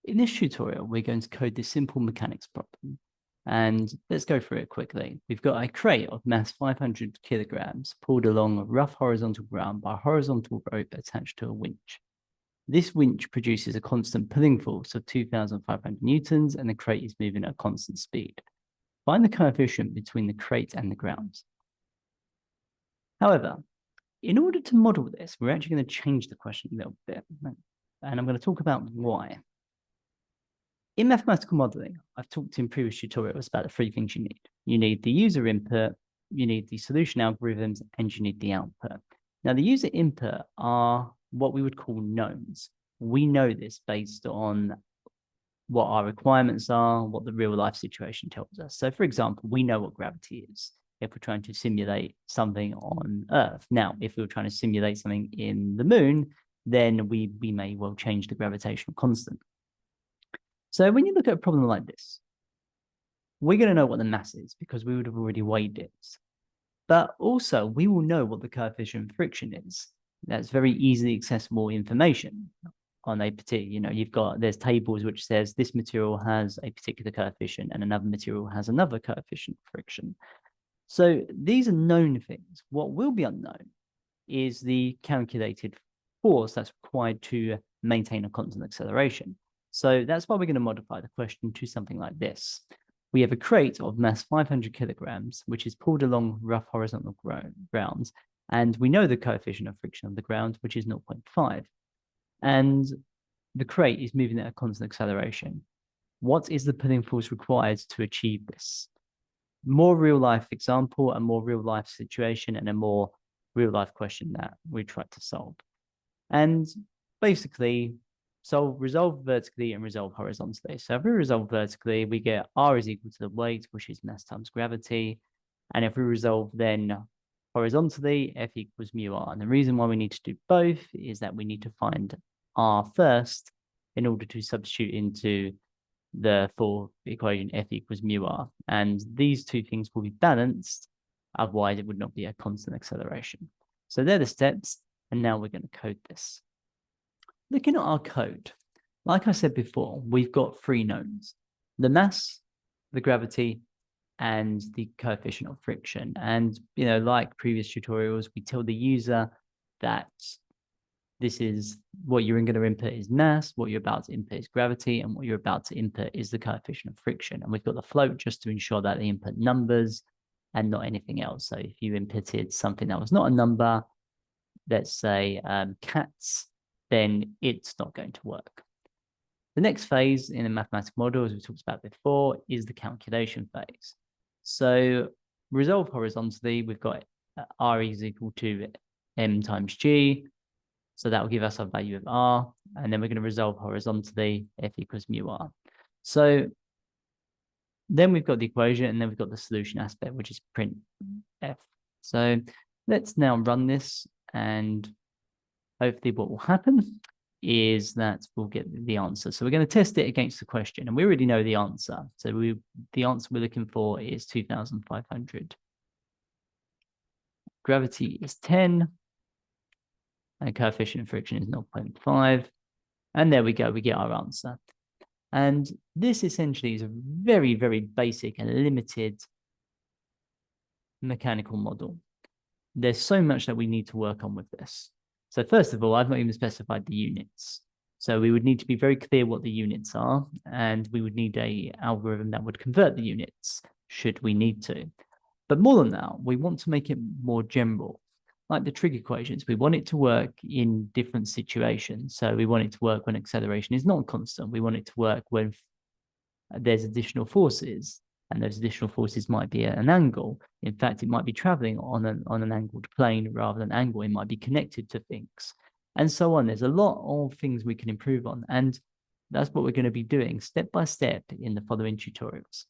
In this tutorial, we're going to code this simple mechanics problem. And let's go through it quickly. We've got a crate of mass 500 kilograms pulled along a rough horizontal ground by a horizontal rope attached to a winch. This winch produces a constant pulling force of 2,500 newtons, and the crate is moving at a constant speed. Find the coefficient between the crate and the ground. However, in order to model this, we're actually going to change the question a little bit. And I'm going to talk about why. In mathematical modeling, I've talked in previous tutorials about the three things you need. You need the user input, you need the solution algorithms, and you need the output. Now, the user input are what we would call knowns. We know this based on what our requirements are, what the real life situation tells us. So, for example, we know what gravity is if we're trying to simulate something on Earth. Now, if we were trying to simulate something in the moon, then we may well change the gravitational constant. So when you look at a problem like this, we're going to know what the mass is because we would have already weighed it. But also, we will know what the coefficient of friction is. That's very easily accessible information on a particular, there's tables which says this material has a particular coefficient and another material has another coefficient of friction. So these are known things. What will be unknown is the calculated force that's required to maintain a constant acceleration. So that's why we're going to modify the question to something like this. We have a crate of mass 500 kilograms, which is pulled along rough horizontal grounds, and we know the coefficient of friction on the ground, which is 0.5. And the crate is moving at a constant acceleration. What is the pulling force required to achieve this? More real-life example, a more real-life situation, and a more real-life question that we tried to solve. And basically, resolve vertically and resolve horizontally. So if we resolve vertically, we get R is equal to the weight, which is mass times gravity. And if we resolve then horizontally, F equals mu R. And the reason why we need to do both is that we need to find R first in order to substitute into the full equation F equals mu R. And these two things will be balanced, otherwise it would not be a constant acceleration. So they're the steps, and now we're going to code this. Looking at our code, like I said before, we've got three knowns: the mass, the gravity, and the coefficient of friction. And, like previous tutorials, we tell the user that this is what you're going to input is mass, what you're about to input is gravity, and what you're about to input is the coefficient of friction. And we've got the float just to ensure that they input numbers and not anything else. So if you inputted something that was not a number, let's say cats, then it's not going to work. The next phase in a mathematical model, as we talked about before, is the calculation phase. So resolve horizontally, we've got R is equal to M times G. So that will give us our value of R. And then we're going to resolve horizontally, F equals mu R. So then we've got the equation, and then we've got the solution aspect, which is print F. So let's now run this, and hopefully what will happen is that we'll get the answer. So we're going to test it against the question, and we already know the answer. So the answer we're looking for is 2,500. Gravity is 10, and coefficient of friction is 0.5. And there we go, we get our answer. And this essentially is a very, very basic and limited mechanical model. There's so much that we need to work on with this. So first of all, I've not even specified the units. So we would need to be very clear what the units are, and we would need an algorithm that would convert the units should we need to. But more than that, we want to make it more general. Like the trig equations, we want it to work in different situations. So we want it to work when acceleration is not constant. We want it to work when there's additional forces, and those additional forces might be at an angle. In fact, it might be traveling on an angled plane rather than angle. It might be connected to things, and so on. There's a lot of things we can improve on, and that's what we're going to be doing step by step in the following tutorials.